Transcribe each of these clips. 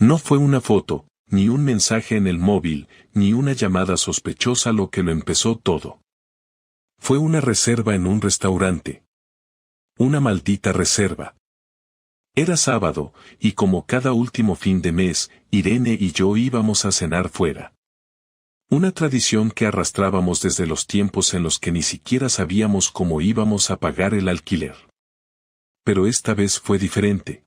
No fue una foto, ni un mensaje en el móvil, ni una llamada sospechosa lo que lo empezó todo. Fue una reserva en un restaurante. Una maldita reserva. Era sábado, y como cada último fin de mes, Irene y yo íbamos a cenar fuera. Una tradición que arrastrábamos desde los tiempos en los que ni siquiera sabíamos cómo íbamos a pagar el alquiler. Pero esta vez fue diferente.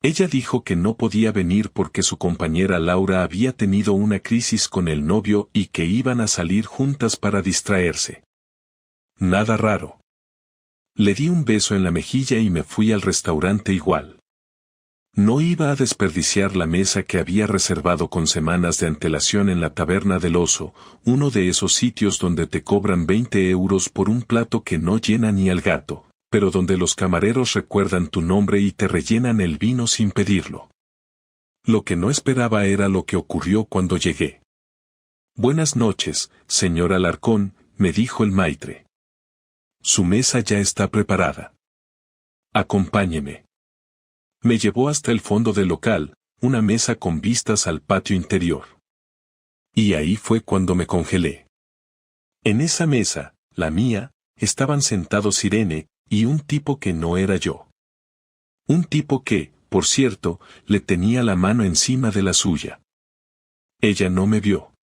Ella dijo que no podía venir porque su compañera Laura había tenido una crisis con el novio y que iban a salir juntas para distraerse. Nada raro. Le di un beso en la mejilla y me fui al restaurante igual. No iba a desperdiciar la mesa que había reservado con semanas de antelación en la Taberna del Oso, uno de esos sitios donde te cobran 20 euros por un plato que no llena ni al gato, pero donde los camareros recuerdan tu nombre y te rellenan el vino sin pedirlo. Lo que no esperaba era lo que ocurrió cuando llegué. Buenas noches, señor Alarcón, me dijo el maitre. Su mesa ya está preparada. Acompáñeme. Me llevó hasta el fondo del local, una mesa con vistas al patio interior. Y ahí fue cuando me congelé. En esa mesa, la mía, estaban sentados Irene y un tipo que no era yo. Un tipo que, por cierto, le tenía la mano encima de la suya. Ella no me vio.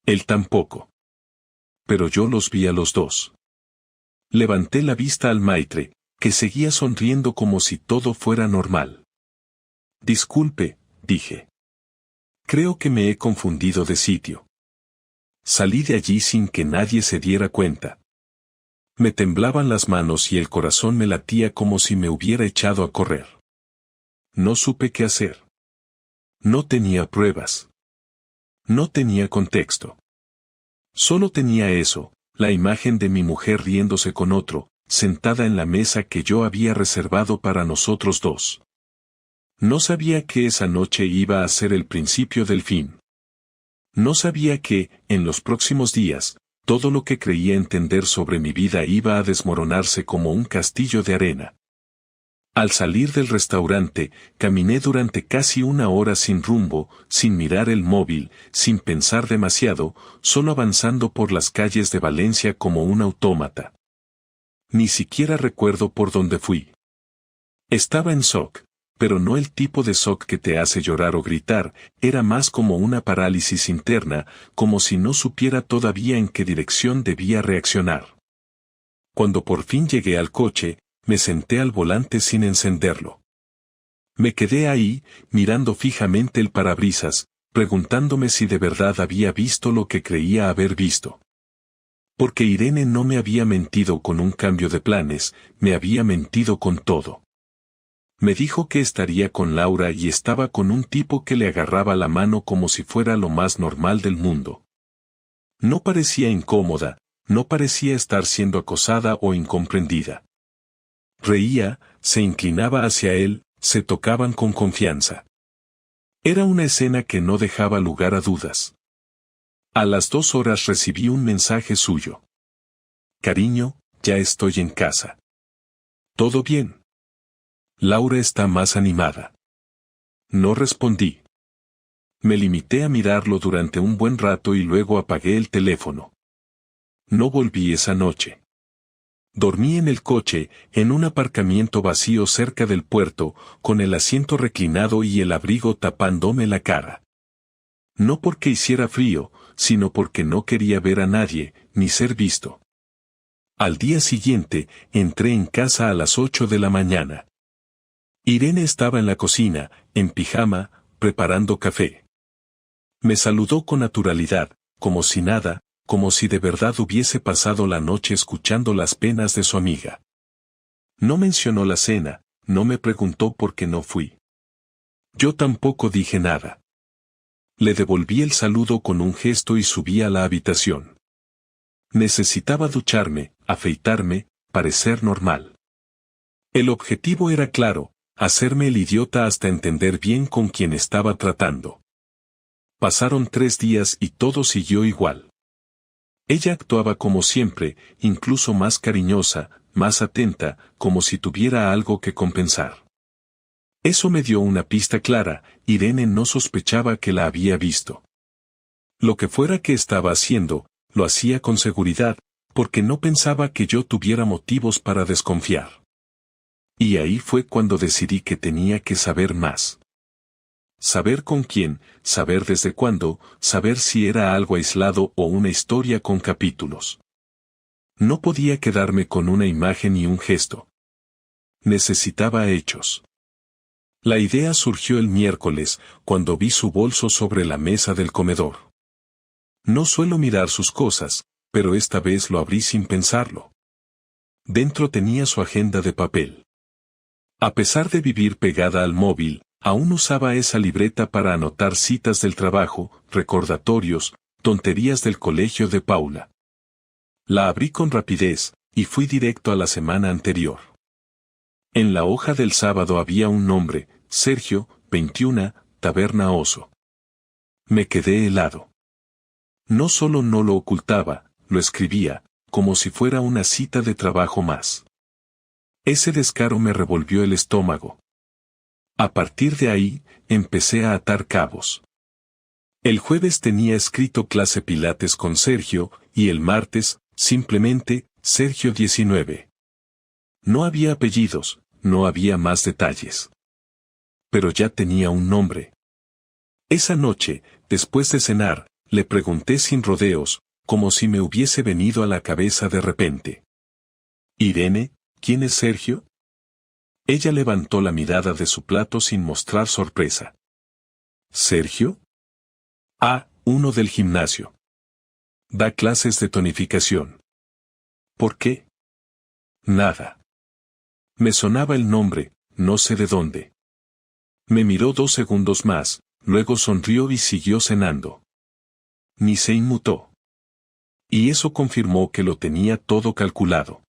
Él tampoco. Pero yo los vi a los dos. Levanté la vista al maitre, que seguía sonriendo como si todo fuera normal. Disculpe, dije. Creo que me he confundido de sitio. Salí de allí sin que nadie se diera cuenta. Me temblaban las manos y el corazón me latía como si me hubiera echado a correr. No supe qué hacer. No tenía pruebas. No tenía contexto. Solo tenía eso, la imagen de mi mujer riéndose con otro, sentada en la mesa que yo había reservado para nosotros dos. No sabía que esa noche iba a ser el principio del fin. No sabía que, en los próximos días, todo lo que creía entender sobre mi vida iba a desmoronarse como un castillo de arena. Al salir del restaurante, caminé durante casi una hora sin rumbo, sin mirar el móvil, sin pensar demasiado, solo avanzando por las calles de Valencia como un autómata. Ni siquiera recuerdo por dónde fui. Estaba en shock, pero no el tipo de shock que te hace llorar o gritar, era más como una parálisis interna, como si no supiera todavía en qué dirección debía reaccionar. Cuando por fin llegué al coche, me senté al volante sin encenderlo. Me quedé ahí, mirando fijamente el parabrisas, preguntándome si de verdad había visto lo que creía haber visto. Porque Irene no me había mentido con un cambio de planes, me había mentido con todo. Me dijo que estaría con Laura y estaba con un tipo que le agarraba la mano como si fuera lo más normal del mundo. No parecía incómoda, no parecía estar siendo acosada o incomprendida. Reía, se inclinaba hacia él, se tocaban con confianza. Era una escena que no dejaba lugar a dudas. A las 2 horas recibí un mensaje suyo. Cariño, ya estoy en casa. ¿Todo bien? Laura está más animada. No respondí. Me limité a mirarlo durante un buen rato y luego apagué el teléfono. No volví esa noche. Dormí en el coche, en un aparcamiento vacío cerca del puerto, con el asiento reclinado y el abrigo tapándome la cara. No porque hiciera frío, sino porque no quería ver a nadie, ni ser visto. Al día siguiente, entré en casa a las 8 de la mañana. Irene estaba en la cocina, en pijama, preparando café. Me saludó con naturalidad, como si nada, como si de verdad hubiese pasado la noche escuchando las penas de su amiga. No mencionó la cena, no me preguntó por qué no fui. Yo tampoco dije nada. Le devolví el saludo con un gesto y subí a la habitación. Necesitaba ducharme, afeitarme, parecer normal. El objetivo era claro, hacerme el idiota hasta entender bien con quién estaba tratando. Pasaron 3 días y todo siguió igual. Ella actuaba como siempre, incluso más cariñosa, más atenta, como si tuviera algo que compensar. Eso me dio una pista clara. Irene no sospechaba que la había visto. Lo que fuera que estaba haciendo, lo hacía con seguridad, porque no pensaba que yo tuviera motivos para desconfiar. Y ahí fue cuando decidí que tenía que saber más. Saber con quién, saber desde cuándo, saber si era algo aislado o una historia con capítulos. No podía quedarme con una imagen y un gesto. Necesitaba hechos. La idea surgió el miércoles, cuando vi su bolso sobre la mesa del comedor. No suelo mirar sus cosas, pero esta vez lo abrí sin pensarlo. Dentro tenía su agenda de papel. A pesar de vivir pegada al móvil, aún usaba esa libreta para anotar citas del trabajo, recordatorios, tonterías del colegio de Paula. La abrí con rapidez, y fui directo a la semana anterior. En la hoja del sábado había un nombre, Sergio, 21, Taberna Oso. Me quedé helado. No solo no lo ocultaba, lo escribía, como si fuera una cita de trabajo más. Ese descaro me revolvió el estómago. A partir de ahí, empecé a atar cabos. El jueves tenía escrito clase Pilates con Sergio, y el martes, simplemente, Sergio 19. No había apellidos, no había más detalles. Pero ya tenía un nombre. Esa noche, después de cenar, le pregunté sin rodeos, como si me hubiese venido a la cabeza de repente. Irene, ¿quién es Sergio? Ella levantó la mirada de su plato sin mostrar sorpresa. ¿Sergio? Ah, uno del gimnasio. Da clases de tonificación. ¿Por qué? Nada. Me sonaba el nombre, no sé de dónde. Me miró 2 segundos más, luego sonrió y siguió cenando. Ni se inmutó. Y eso confirmó que lo tenía todo calculado.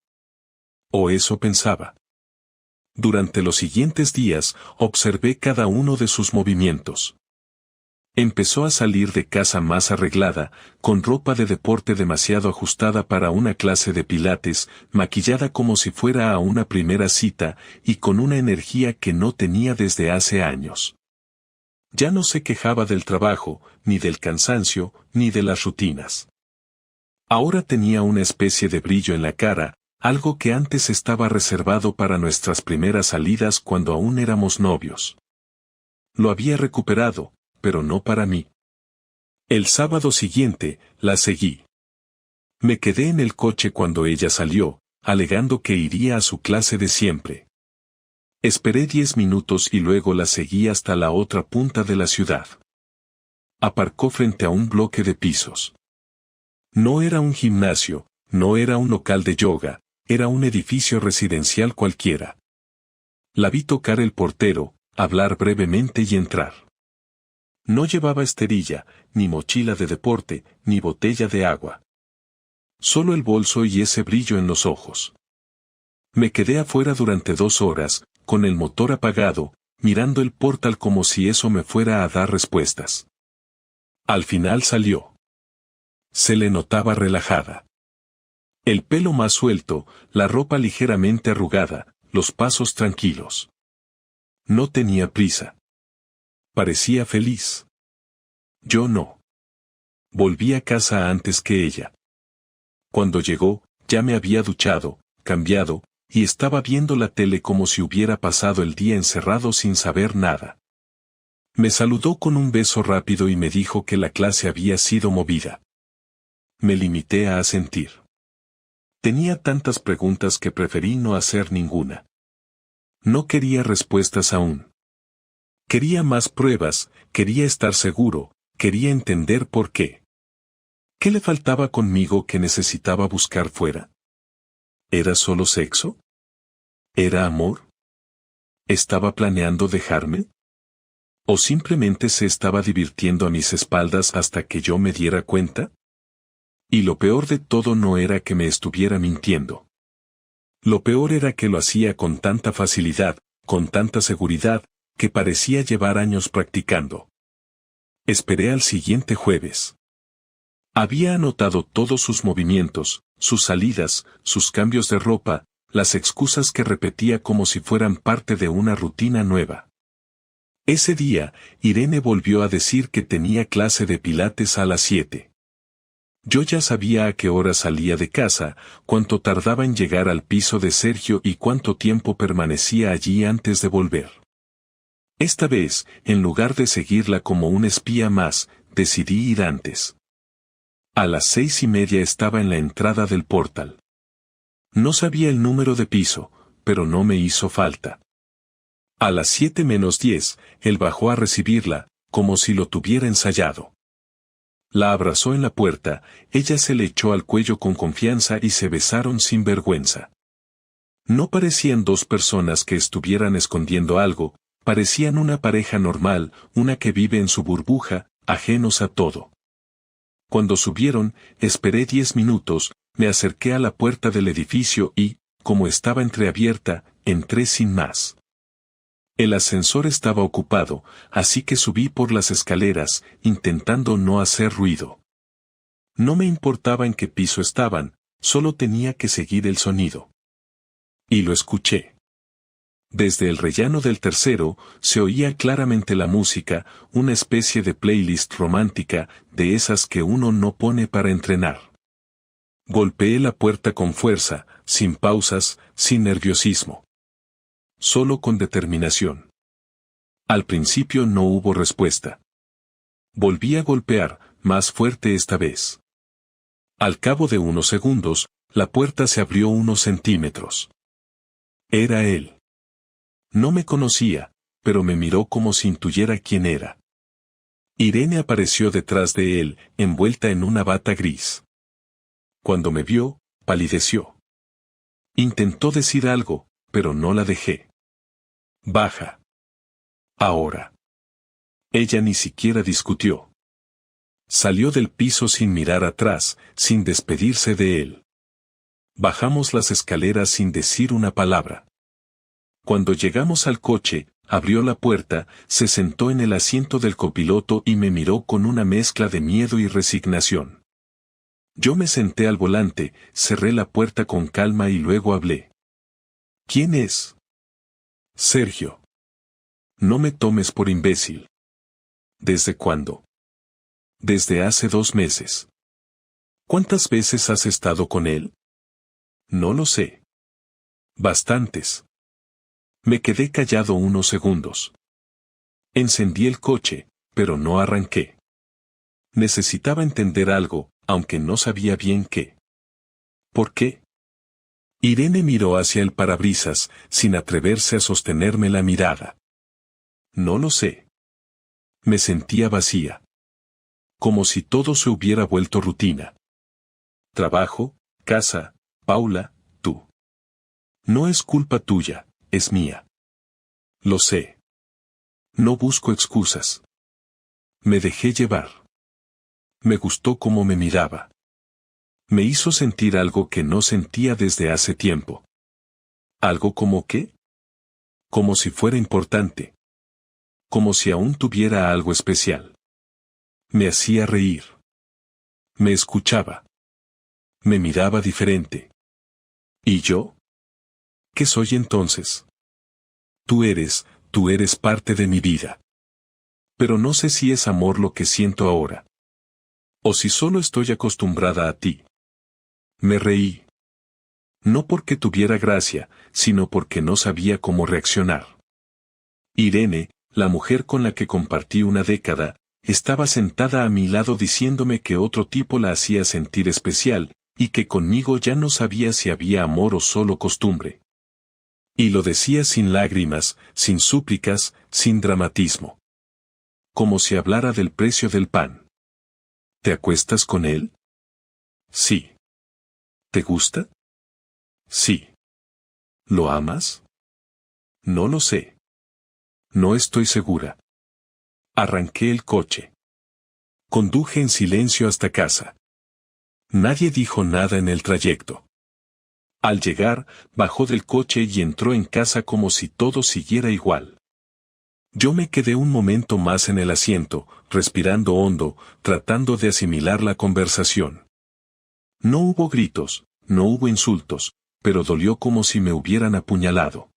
O eso pensaba. Durante los siguientes días, observé cada uno de sus movimientos. Empezó a salir de casa más arreglada, con ropa de deporte demasiado ajustada para una clase de pilates, maquillada como si fuera a una primera cita, y con una energía que no tenía desde hace años. Ya no se quejaba del trabajo, ni del cansancio, ni de las rutinas. Ahora tenía una especie de brillo en la cara, algo que antes estaba reservado para nuestras primeras salidas cuando aún éramos novios. Lo había recuperado, pero no para mí. El sábado siguiente, la seguí. Me quedé en el coche cuando ella salió, alegando que iría a su clase de siempre. Esperé 10 minutos y luego la seguí hasta la otra punta de la ciudad. Aparcó frente a un bloque de pisos. No era un gimnasio, no era un local de yoga, era un edificio residencial cualquiera. La vi tocar el portero, hablar brevemente y entrar. No llevaba esterilla, ni mochila de deporte, ni botella de agua. Solo el bolso y ese brillo en los ojos. Me quedé afuera durante 2 horas, con el motor apagado, mirando el portal como si eso me fuera a dar respuestas. Al final salió. Se le notaba relajada. El pelo más suelto, la ropa ligeramente arrugada, los pasos tranquilos. No tenía prisa. Parecía feliz. Yo no. Volví a casa antes que ella. Cuando llegó, ya me había duchado, cambiado, y estaba viendo la tele como si hubiera pasado el día encerrado sin saber nada. Me saludó con un beso rápido y me dijo que la clase había sido movida. Me limité a asentir. Tenía tantas preguntas que preferí no hacer ninguna. No quería respuestas aún. Quería más pruebas, quería estar seguro, quería entender por qué. ¿Qué le faltaba conmigo que necesitaba buscar fuera? ¿Era solo sexo? ¿Era amor? ¿Estaba planeando dejarme? ¿O simplemente se estaba divirtiendo a mis espaldas hasta que yo me diera cuenta? Y lo peor de todo no era que me estuviera mintiendo. Lo peor era que lo hacía con tanta facilidad, con tanta seguridad, que parecía llevar años practicando. Esperé al siguiente jueves. Había anotado todos sus movimientos, sus salidas, sus cambios de ropa, las excusas que repetía como si fueran parte de una rutina nueva. Ese día, Irene volvió a decir que tenía clase de pilates a las 7. Yo ya sabía a qué hora salía de casa, cuánto tardaba en llegar al piso de Sergio y cuánto tiempo permanecía allí antes de volver. Esta vez, en lugar de seguirla como un espía más, decidí ir antes. A las 6:30 estaba en la entrada del portal. No sabía el número de piso, pero no me hizo falta. A las 7:10, él bajó a recibirla, como si lo tuviera ensayado. La abrazó en la puerta, ella se le echó al cuello con confianza y se besaron sin vergüenza. No parecían dos personas que estuvieran escondiendo algo, parecían una pareja normal, una que vive en su burbuja, ajenos a todo. Cuando subieron, esperé 10 minutos, me acerqué a la puerta del edificio y, como estaba entreabierta, entré sin más. El ascensor estaba ocupado, así que subí por las escaleras, intentando no hacer ruido. No me importaba en qué piso estaban, solo tenía que seguir el sonido. Y lo escuché. Desde el rellano del tercero, se oía claramente la música, una especie de playlist romántica, de esas que uno no pone para entrenar. Golpeé la puerta con fuerza, sin pausas, sin nerviosismo. Solo con determinación. Al principio no hubo respuesta. Volví a golpear, más fuerte esta vez. Al cabo de unos segundos, la puerta se abrió unos centímetros. Era él. No me conocía, pero me miró como si intuyera quién era. Irene apareció detrás de él, envuelta en una bata gris. Cuando me vio, palideció. Intentó decir algo, pero no la dejé. Baja. Ahora. Ella ni siquiera discutió. Salió del piso sin mirar atrás, sin despedirse de él. Bajamos las escaleras sin decir una palabra. Cuando llegamos al coche, abrió la puerta, se sentó en el asiento del copiloto y me miró con una mezcla de miedo y resignación. Yo me senté al volante, cerré la puerta con calma y luego hablé. ¿Quién es? Sergio. No me tomes por imbécil. ¿Desde cuándo? Desde hace 2 meses. ¿Cuántas veces has estado con él? No lo sé. Bastantes. Me quedé callado unos segundos. Encendí el coche, pero no arranqué. Necesitaba entender algo, aunque no sabía bien qué. ¿Por qué? Irene miró hacia el parabrisas, sin atreverse a sostenerme la mirada. No lo sé. Me sentía vacía. Como si todo se hubiera vuelto rutina. Trabajo, casa, Paula, tú. No es culpa tuya, es mía. Lo sé. No busco excusas. Me dejé llevar. Me gustó cómo me miraba. Me hizo sentir algo que no sentía desde hace tiempo. ¿Algo como qué? Como si fuera importante. Como si aún tuviera algo especial. Me hacía reír. Me escuchaba. Me miraba diferente. ¿Y yo? ¿Qué soy entonces? Tú eres parte de mi vida. Pero no sé si es amor lo que siento ahora. O si solo estoy acostumbrada a ti. Me reí. No porque tuviera gracia, sino porque no sabía cómo reaccionar. Irene, la mujer con la que compartí una década, estaba sentada a mi lado diciéndome que otro tipo la hacía sentir especial, y que conmigo ya no sabía si había amor o solo costumbre. Y lo decía sin lágrimas, sin súplicas, sin dramatismo. Como si hablara del precio del pan. ¿Te acuestas con él? Sí. ¿Te gusta? Sí. ¿Lo amas? No lo sé. No estoy segura. Arranqué el coche. Conduje en silencio hasta casa. Nadie dijo nada en el trayecto. Al llegar, bajó del coche y entró en casa como si todo siguiera igual. Yo me quedé un momento más en el asiento, respirando hondo, tratando de asimilar la conversación. No hubo gritos, no hubo insultos, pero dolió como si me hubieran apuñalado.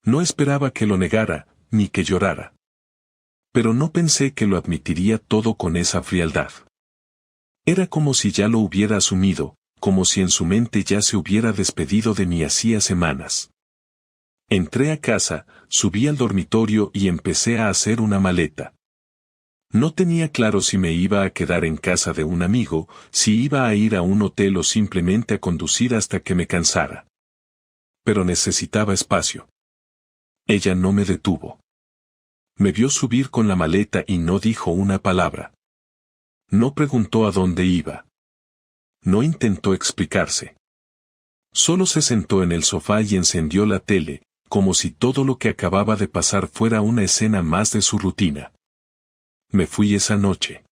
No esperaba que lo negara, ni que llorara. Pero no pensé que lo admitiría todo con esa frialdad. Era como si ya lo hubiera asumido, como si en su mente ya se hubiera despedido de mí hacía semanas. Entré a casa, subí al dormitorio y empecé a hacer una maleta. No tenía claro si me iba a quedar en casa de un amigo, si iba a ir a un hotel o simplemente a conducir hasta que me cansara. Pero necesitaba espacio. Ella no me detuvo. Me vio subir con la maleta y no dijo una palabra. No preguntó a dónde iba. No intentó explicarse. Solo se sentó en el sofá y encendió la tele, como si todo lo que acababa de pasar fuera una escena más de su rutina. Me fui esa noche.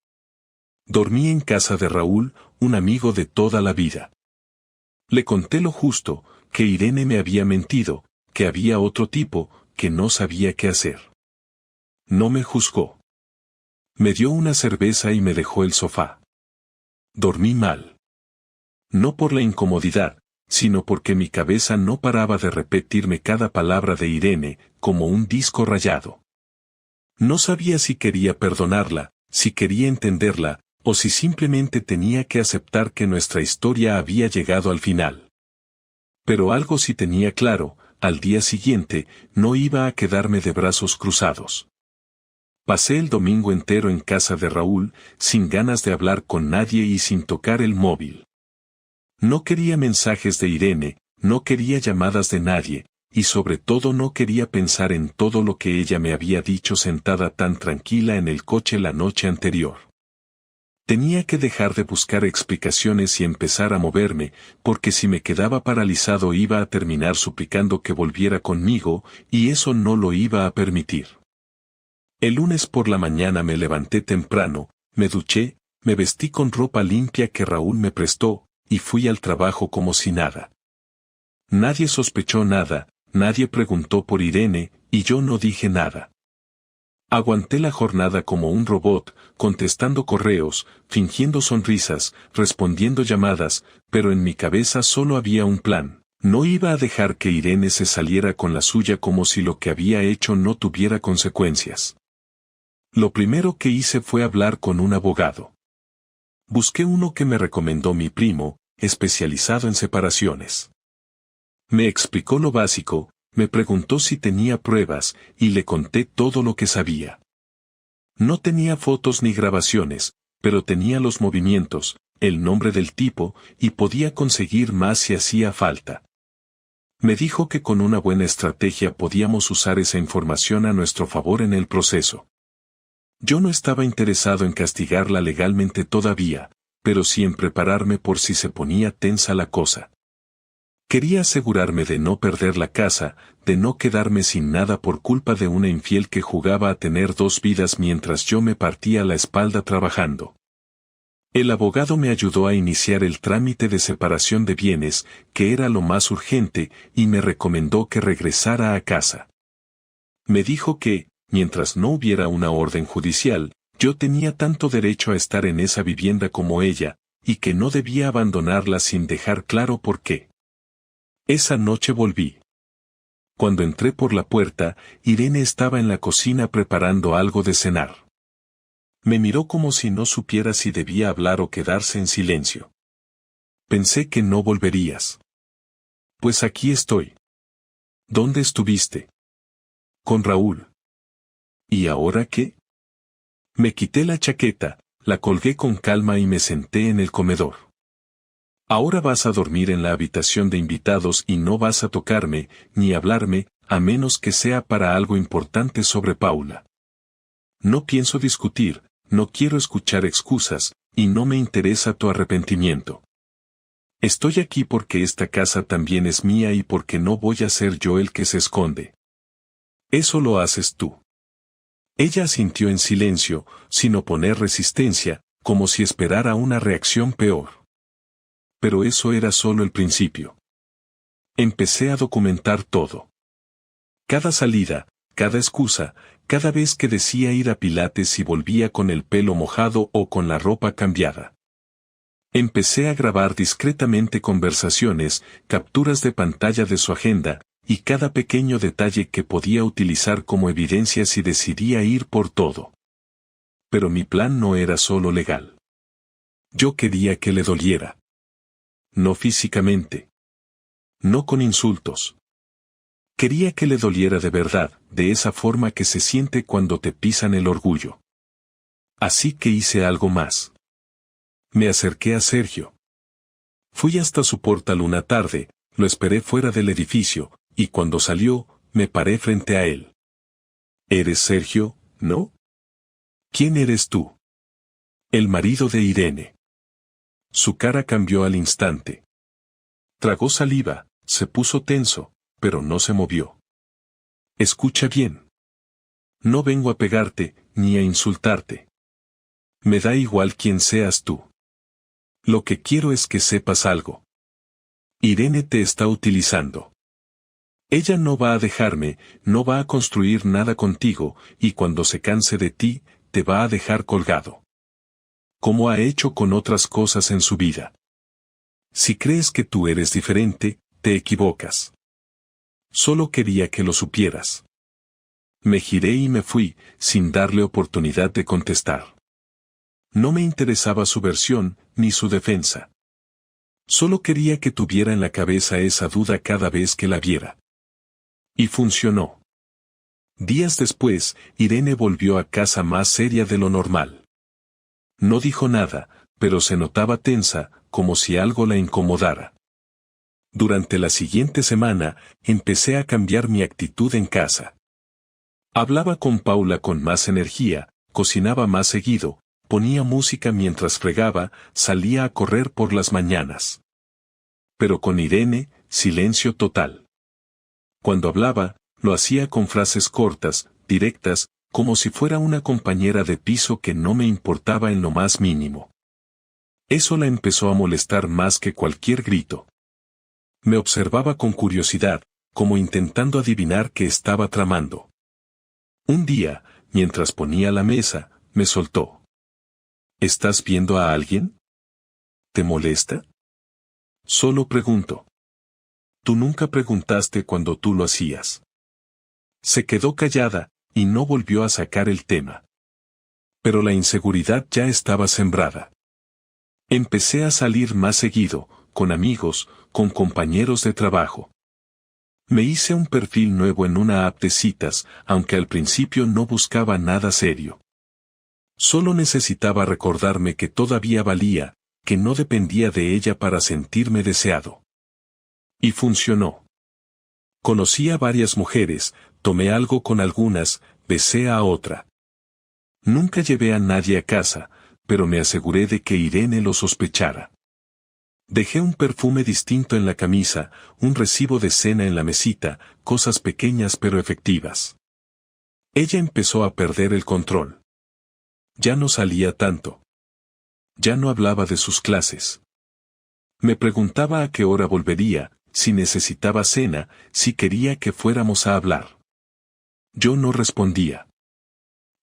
Dormí en casa de Raúl, un amigo de toda la vida. Le conté lo justo, que Irene me había mentido, que había otro tipo, que no sabía qué hacer. No me juzgó. Me dio una cerveza y me dejó el sofá. Dormí mal. No por la incomodidad, sino porque mi cabeza no paraba de repetirme cada palabra de Irene, como un disco rayado. No sabía si quería perdonarla, si quería entenderla, o si simplemente tenía que aceptar que nuestra historia había llegado al final. Pero algo sí tenía claro, al día siguiente, no iba a quedarme de brazos cruzados. Pasé el domingo entero en casa de Raúl, sin ganas de hablar con nadie y sin tocar el móvil. No quería mensajes de Irene, no quería llamadas de nadie, y sobre todo no quería pensar en todo lo que ella me había dicho sentada tan tranquila en el coche la noche anterior. Tenía que dejar de buscar explicaciones y empezar a moverme, porque si me quedaba paralizado iba a terminar suplicando que volviera conmigo, y eso no lo iba a permitir. El lunes por la mañana me levanté temprano, me duché, me vestí con ropa limpia que Raúl me prestó, y fui al trabajo como si nada. Nadie sospechó nada, nadie preguntó por Irene, y yo no dije nada. Aguanté la jornada como un robot, contestando correos, fingiendo sonrisas, respondiendo llamadas, pero en mi cabeza solo había un plan. No iba a dejar que Irene se saliera con la suya como si lo que había hecho no tuviera consecuencias. Lo primero que hice fue hablar con un abogado. Busqué uno que me recomendó mi primo, especializado en separaciones. Me explicó lo básico, me preguntó si tenía pruebas, y le conté todo lo que sabía. No tenía fotos ni grabaciones, pero tenía los movimientos, el nombre del tipo, y podía conseguir más si hacía falta. Me dijo que con una buena estrategia podíamos usar esa información a nuestro favor en el proceso. Yo no estaba interesado en castigarla legalmente todavía, pero sí en prepararme por si se ponía tensa la cosa. Quería asegurarme de no perder la casa, de no quedarme sin nada por culpa de una infiel que jugaba a tener dos vidas mientras yo me partía la espalda trabajando. El abogado me ayudó a iniciar el trámite de separación de bienes, que era lo más urgente, y me recomendó que regresara a casa. Me dijo que, mientras no hubiera una orden judicial, yo tenía tanto derecho a estar en esa vivienda como ella, y que no debía abandonarla sin dejar claro por qué. Esa noche volví. Cuando entré por la puerta, Irene estaba en la cocina preparando algo de cenar. Me miró como si no supiera si debía hablar o quedarse en silencio. Pensé que no volverías. Pues aquí estoy. ¿Dónde estuviste? Con Raúl. ¿Y ahora qué? Me quité la chaqueta, la colgué con calma y me senté en el comedor. Ahora vas a dormir en la habitación de invitados y no vas a tocarme, ni hablarme, a menos que sea para algo importante sobre Paula. No pienso discutir, no quiero escuchar excusas, y no me interesa tu arrepentimiento. Estoy aquí porque esta casa también es mía y porque no voy a ser yo el que se esconde. Eso lo haces tú. Ella asintió en silencio, sin oponer resistencia, como si esperara una reacción peor. Pero eso era solo el principio. Empecé a documentar todo. Cada salida, cada excusa, cada vez que decía ir a Pilates y volvía con el pelo mojado o con la ropa cambiada. Empecé a grabar discretamente conversaciones, capturas de pantalla de su agenda, y cada pequeño detalle que podía utilizar como evidencia si decidía ir por todo. Pero mi plan no era solo legal. Yo quería que le doliera. No físicamente. No con insultos. Quería que le doliera de verdad, de esa forma que se siente cuando te pisan el orgullo. Así que hice algo más. Me acerqué a Sergio. Fui hasta su portal una tarde, lo esperé fuera del edificio, y cuando salió, me paré frente a él. ¿Eres Sergio, no? ¿Quién eres tú? El marido de Irene. Su cara cambió al instante. Tragó saliva, se puso tenso, pero no se movió. Escucha bien. No vengo a pegarte, ni a insultarte. Me da igual quién seas tú. Lo que quiero es que sepas algo. Irene te está utilizando. Ella no va a dejarme, no va a construir nada contigo, y cuando se canse de ti, te va a dejar colgado. Como ha hecho con otras cosas en su vida. Si crees que tú eres diferente, te equivocas. Solo quería que lo supieras. Me giré y me fui, sin darle oportunidad de contestar. No me interesaba su versión, ni su defensa. Solo quería que tuviera en la cabeza esa duda cada vez que la viera. Y funcionó. Días después, Irene volvió a casa más seria de lo normal. No dijo nada, pero se notaba tensa, como si algo la incomodara. Durante la siguiente semana, empecé a cambiar mi actitud en casa. Hablaba con Paula con más energía, cocinaba más seguido, ponía música mientras fregaba, salía a correr por las mañanas. Pero con Irene, silencio total. Cuando hablaba, lo hacía con frases cortas, directas, como si fuera una compañera de piso que no me importaba en lo más mínimo. Eso la empezó a molestar más que cualquier grito. Me observaba con curiosidad, como intentando adivinar qué estaba tramando. Un día, mientras ponía la mesa, me soltó. ¿Estás viendo a alguien? ¿Te molesta? Solo pregunto. Tú nunca preguntaste cuando tú lo hacías. Se quedó callada, y no volvió a sacar el tema. Pero la inseguridad ya estaba sembrada. Empecé a salir más seguido, con amigos, con compañeros de trabajo. Me hice un perfil nuevo en una app de citas, aunque al principio no buscaba nada serio. Solo necesitaba recordarme que todavía valía, que no dependía de ella para sentirme deseado. Y funcionó. Conocí a varias mujeres, tomé algo con algunas, besé a otra. Nunca llevé a nadie a casa, pero me aseguré de que Irene lo sospechara. Dejé un perfume distinto en la camisa, un recibo de cena en la mesita, cosas pequeñas pero efectivas. Ella empezó a perder el control. Ya no salía tanto. Ya no hablaba de sus clases. Me preguntaba a qué hora volvería, si necesitaba cena, si quería que fuéramos a hablar. Yo no respondía.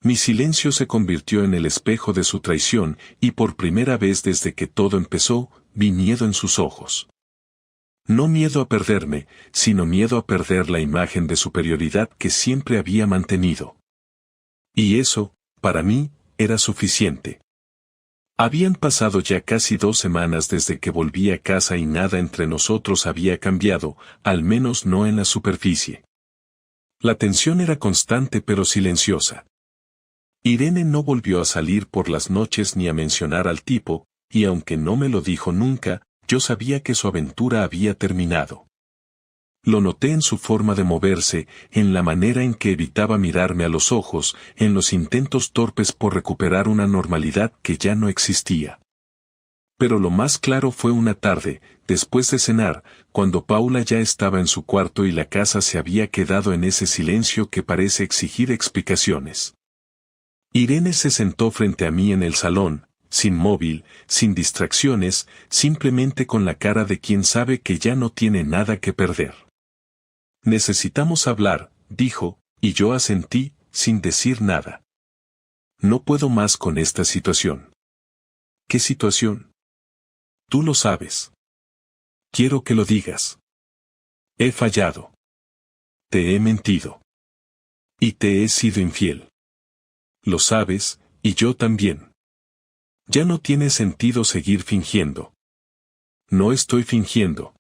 Mi silencio se convirtió en el espejo de su traición, y por primera vez desde que todo empezó, vi miedo en sus ojos. No miedo a perderme, sino miedo a perder la imagen de superioridad que siempre había mantenido. Y eso, para mí, era suficiente. Habían pasado ya casi 2 semanas desde que volví a casa y nada entre nosotros había cambiado, al menos no en la superficie. La tensión era constante pero silenciosa. Irene no volvió a salir por las noches ni a mencionar al tipo, y aunque no me lo dijo nunca, yo sabía que su aventura había terminado. Lo noté en su forma de moverse, en la manera en que evitaba mirarme a los ojos, en los intentos torpes por recuperar una normalidad que ya no existía. Pero lo más claro fue una tarde, después de cenar, cuando Paula ya estaba en su cuarto y la casa se había quedado en ese silencio que parece exigir explicaciones. Irene se sentó frente a mí en el salón, sin móvil, sin distracciones, simplemente con la cara de quien sabe que ya no tiene nada que perder. Necesitamos hablar, dijo, y yo asentí, sin decir nada. No puedo más con esta situación. ¿Qué situación? Tú lo sabes. Quiero que lo digas. He fallado. Te he mentido. Y te he sido infiel. Lo sabes, y yo también. Ya no tiene sentido seguir fingiendo. No estoy fingiendo.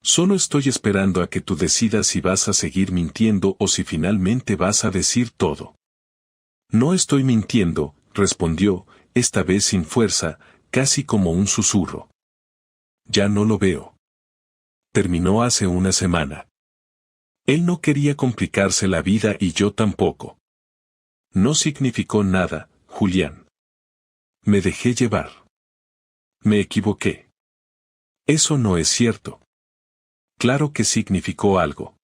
Solo estoy esperando a que tú decidas si vas a seguir mintiendo o si finalmente vas a decir todo. No estoy mintiendo, respondió, esta vez sin fuerza, casi como un susurro. Ya no lo veo. Terminó hace una semana. Él no quería complicarse la vida y yo tampoco. No significó nada, Julián. Me dejé llevar. Me equivoqué. Eso no es cierto. Claro que significó algo.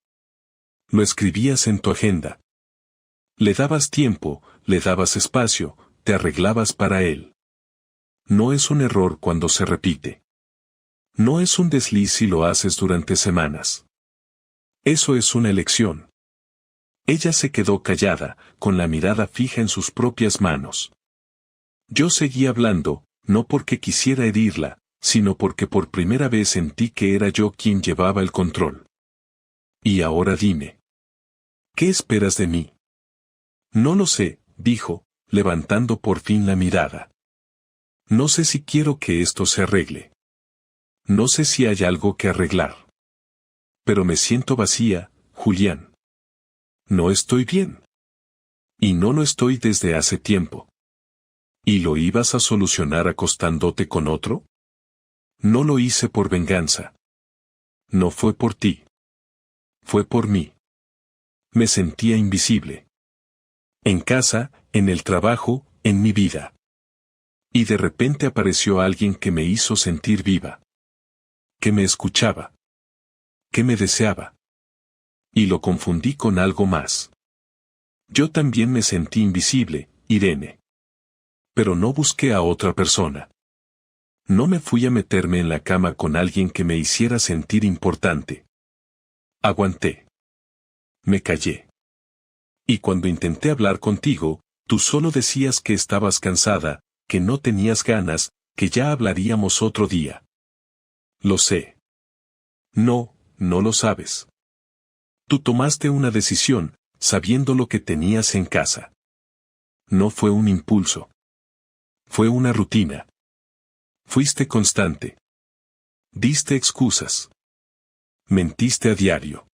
Lo escribías en tu agenda. Le dabas tiempo, le dabas espacio, te arreglabas para él. No es un error cuando se repite. No es un desliz si lo haces durante semanas. Eso es una elección. Ella se quedó callada, con la mirada fija en sus propias manos. Yo seguí hablando, no porque quisiera herirla, sino porque por primera vez sentí que era yo quien llevaba el control. Y ahora dime. ¿Qué esperas de mí? No lo sé, dijo, levantando por fin la mirada. No sé si quiero que esto se arregle. No sé si hay algo que arreglar. Pero me siento vacía, Julián. No estoy bien. Y no lo estoy desde hace tiempo. ¿Y lo ibas a solucionar acostándote con otro? No lo hice por venganza. No fue por ti. Fue por mí. Me sentía invisible. En casa, en el trabajo, en mi vida. Y de repente apareció alguien que me hizo sentir viva. Que me escuchaba. Que me deseaba. Y lo confundí con algo más. Yo también me sentí invisible, Irene. Pero no busqué a otra persona. No me fui a meterme en la cama con alguien que me hiciera sentir importante. Aguanté. Me callé. Y cuando intenté hablar contigo, tú solo decías que estabas cansada, que no tenías ganas, que ya hablaríamos otro día. Lo sé. No, no lo sabes. Tú tomaste una decisión, sabiendo lo que tenías en casa. No fue un impulso. Fue una rutina. Fuiste constante. Diste excusas. Mentiste a diario.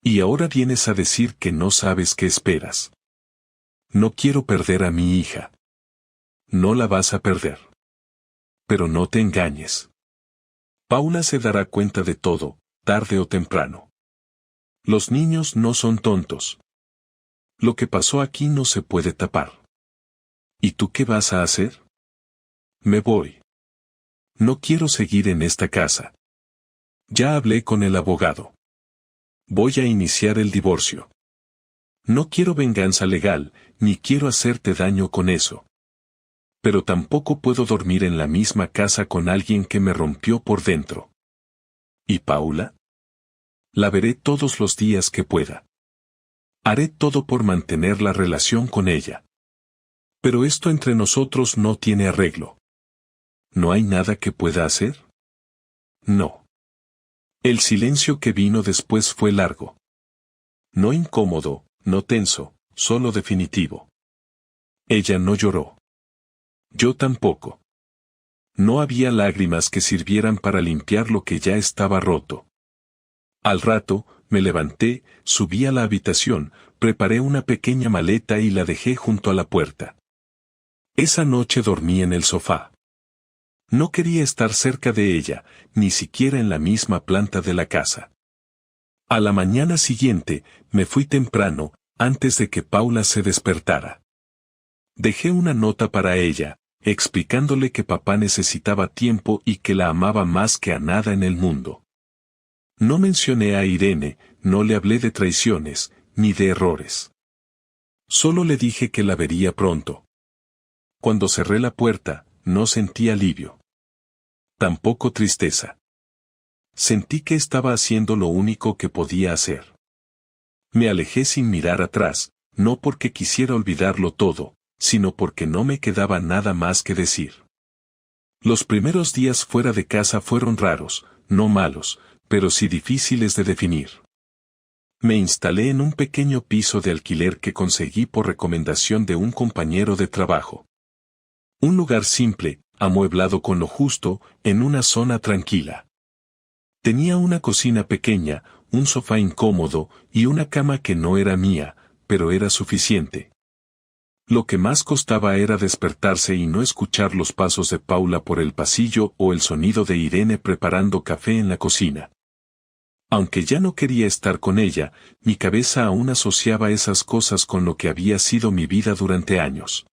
Y ahora vienes a decir que no sabes qué esperas. No quiero perder a mi hija. No la vas a perder. Pero no te engañes. Paula se dará cuenta de todo, tarde o temprano. Los niños no son tontos. Lo que pasó aquí no se puede tapar. ¿Y tú qué vas a hacer? Me voy. No quiero seguir en esta casa. Ya hablé con el abogado. Voy a iniciar el divorcio. No quiero venganza legal, ni quiero hacerte daño con eso. Pero tampoco puedo dormir en la misma casa con alguien que me rompió por dentro. ¿Y Paula? La veré todos los días que pueda. Haré todo por mantener la relación con ella. Pero esto entre nosotros no tiene arreglo. ¿No hay nada que pueda hacer? No. El silencio que vino después fue largo. No incómodo, no tenso, solo definitivo. Ella no lloró. Yo tampoco. No había lágrimas que sirvieran para limpiar lo que ya estaba roto. Al rato, me levanté, subí a la habitación, preparé una pequeña maleta y la dejé junto a la puerta. Esa noche dormí en el sofá. No quería estar cerca de ella, ni siquiera en la misma planta de la casa. A la mañana siguiente, me fui temprano, antes de que Paula se despertara. Dejé una nota para ella, explicándole que papá necesitaba tiempo y que la amaba más que a nada en el mundo. No mencioné a Irene, no le hablé de traiciones, ni de errores. Solo le dije que la vería pronto. Cuando cerré la puerta, no sentí alivio. Tampoco tristeza. Sentí que estaba haciendo lo único que podía hacer. Me alejé sin mirar atrás, no porque quisiera olvidarlo todo, sino porque no me quedaba nada más que decir. Los primeros días fuera de casa fueron raros, no malos, pero sí difíciles de definir. Me instalé en un pequeño piso de alquiler que conseguí por recomendación de un compañero de trabajo. Un lugar simple, amueblado con lo justo, en una zona tranquila. Tenía una cocina pequeña, un sofá incómodo y una cama que no era mía, pero era suficiente. Lo que más costaba era despertarse y no escuchar los pasos de Paula por el pasillo o el sonido de Irene preparando café en la cocina. Aunque ya no quería estar con ella, mi cabeza aún asociaba esas cosas con lo que había sido mi vida durante años.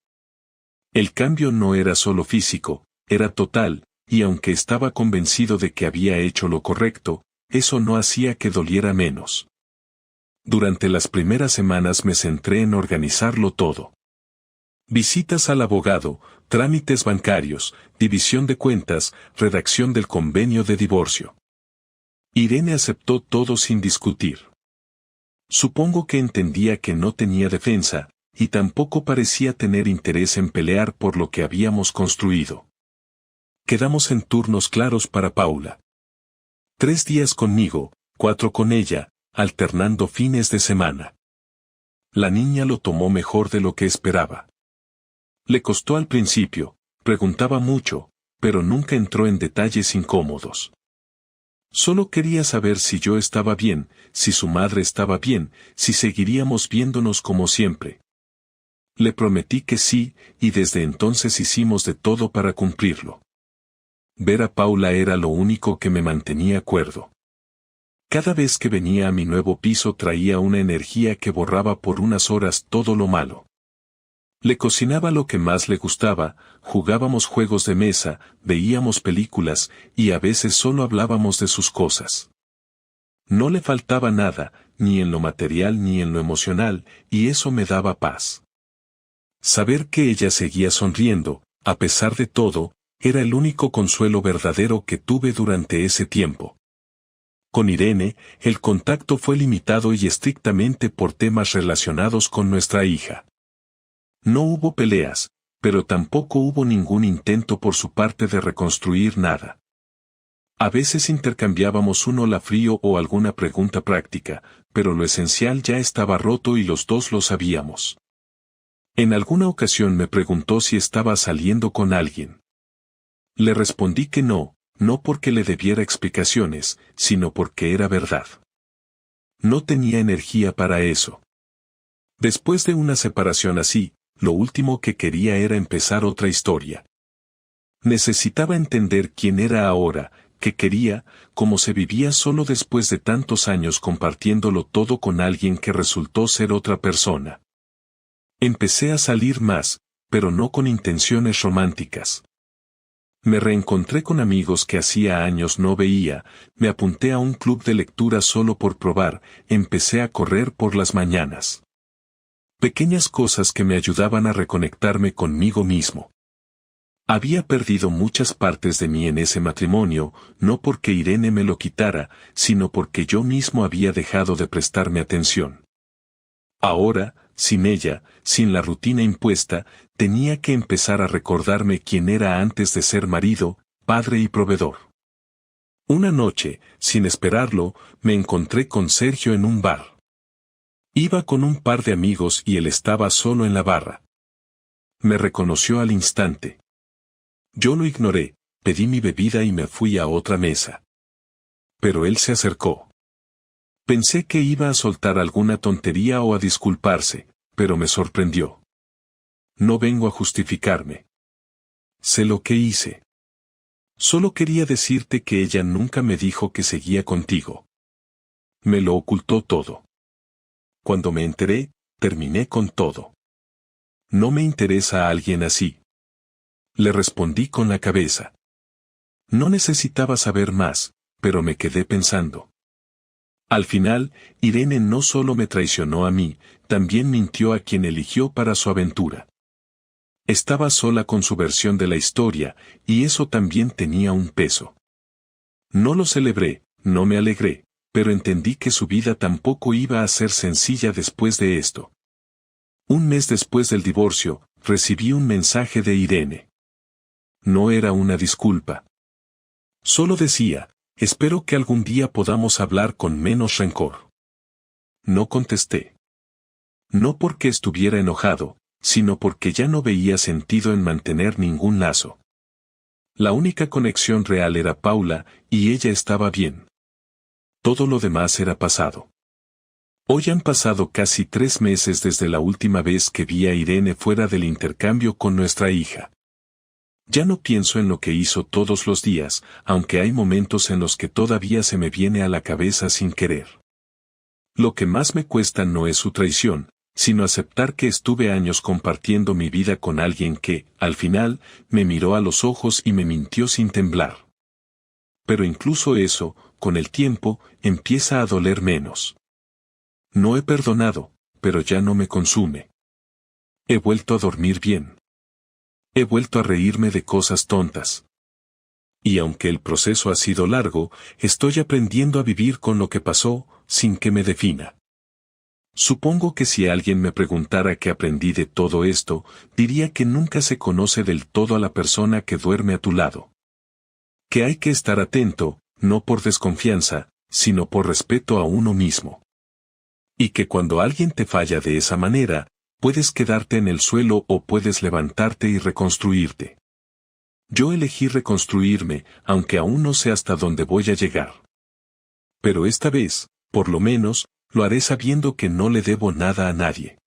El cambio no era solo físico, era total, y aunque estaba convencido de que había hecho lo correcto, eso no hacía que doliera menos. Durante las primeras semanas me centré en organizarlo todo. Visitas al abogado, trámites bancarios, división de cuentas, redacción del convenio de divorcio. Irene aceptó todo sin discutir. Supongo que entendía que no tenía defensa, y tampoco parecía tener interés en pelear por lo que habíamos construido. Quedamos en turnos claros para Paula. 3 días conmigo, 4 con ella, alternando fines de semana. La niña lo tomó mejor de lo que esperaba. Le costó al principio, preguntaba mucho, pero nunca entró en detalles incómodos. Solo quería saber si yo estaba bien, si su madre estaba bien, si seguiríamos viéndonos como siempre. Le prometí que sí, y desde entonces hicimos de todo para cumplirlo. Ver a Paula era lo único que me mantenía cuerdo. Cada vez que venía a mi nuevo piso traía una energía que borraba por unas horas todo lo malo. Le cocinaba lo que más le gustaba, jugábamos juegos de mesa, veíamos películas, y a veces solo hablábamos de sus cosas. No le faltaba nada, ni en lo material ni en lo emocional, y eso me daba paz. Saber que ella seguía sonriendo, a pesar de todo, era el único consuelo verdadero que tuve durante ese tiempo. Con Irene, el contacto fue limitado y estrictamente por temas relacionados con nuestra hija. No hubo peleas, pero tampoco hubo ningún intento por su parte de reconstruir nada. A veces intercambiábamos un hola frío o alguna pregunta práctica, pero lo esencial ya estaba roto y los dos lo sabíamos. En alguna ocasión me preguntó si estaba saliendo con alguien. Le respondí que no, no porque le debiera explicaciones, sino porque era verdad. No tenía energía para eso. Después de una separación así, lo último que quería era empezar otra historia. Necesitaba entender quién era ahora, qué quería, cómo se vivía solo después de tantos años compartiéndolo todo con alguien que resultó ser otra persona. Empecé a salir más, pero no con intenciones románticas. Me reencontré con amigos que hacía años no veía, me apunté a un club de lectura solo por probar, empecé a correr por las mañanas. Pequeñas cosas que me ayudaban a reconectarme conmigo mismo. Había perdido muchas partes de mí en ese matrimonio, no porque Irene me lo quitara, sino porque yo mismo había dejado de prestarme atención. Ahora, sin ella, sin la rutina impuesta, tenía que empezar a recordarme quién era antes de ser marido, padre y proveedor. Una noche, sin esperarlo, me encontré con Sergio en un bar. Iba con un par de amigos y él estaba solo en la barra. Me reconoció al instante. Yo lo ignoré, pedí mi bebida y me fui a otra mesa. Pero él se acercó. Pensé que iba a soltar alguna tontería o a disculparse, pero me sorprendió. No vengo a justificarme. Sé lo que hice. Solo quería decirte que ella nunca me dijo que seguía contigo. Me lo ocultó todo. Cuando me enteré, terminé con todo. No me interesa a alguien así. Le respondí con la cabeza. No necesitaba saber más, pero me quedé pensando. Al final, Irene no solo me traicionó a mí, también mintió a quien eligió para su aventura. Estaba sola con su versión de la historia, y eso también tenía un peso. No lo celebré, no me alegré, pero entendí que su vida tampoco iba a ser sencilla después de esto. Un mes después del divorcio, recibí un mensaje de Irene. No era una disculpa. Solo decía, espero que algún día podamos hablar con menos rencor. No contesté. No porque estuviera enojado, sino porque ya no veía sentido en mantener ningún lazo. La única conexión real era Paula, y ella estaba bien. Todo lo demás era pasado. Hoy han pasado casi 3 meses desde la última vez que vi a Irene fuera del intercambio con nuestra hija. Ya no pienso en lo que hizo todos los días, aunque hay momentos en los que todavía se me viene a la cabeza sin querer. Lo que más me cuesta no es su traición, sino aceptar que estuve años compartiendo mi vida con alguien que, al final, me miró a los ojos y me mintió sin temblar. Pero incluso eso, con el tiempo, empieza a doler menos. No he perdonado, pero ya no me consume. He vuelto a dormir bien. He vuelto a reírme de cosas tontas. Y aunque el proceso ha sido largo, estoy aprendiendo a vivir con lo que pasó, sin que me defina. Supongo que si alguien me preguntara qué aprendí de todo esto, diría que nunca se conoce del todo a la persona que duerme a tu lado. Que hay que estar atento, no por desconfianza, sino por respeto a uno mismo. Y que cuando alguien te falla de esa manera, puedes quedarte en el suelo o puedes levantarte y reconstruirte. Yo elegí reconstruirme, aunque aún no sé hasta dónde voy a llegar. Pero esta vez, por lo menos, lo haré sabiendo que no le debo nada a nadie.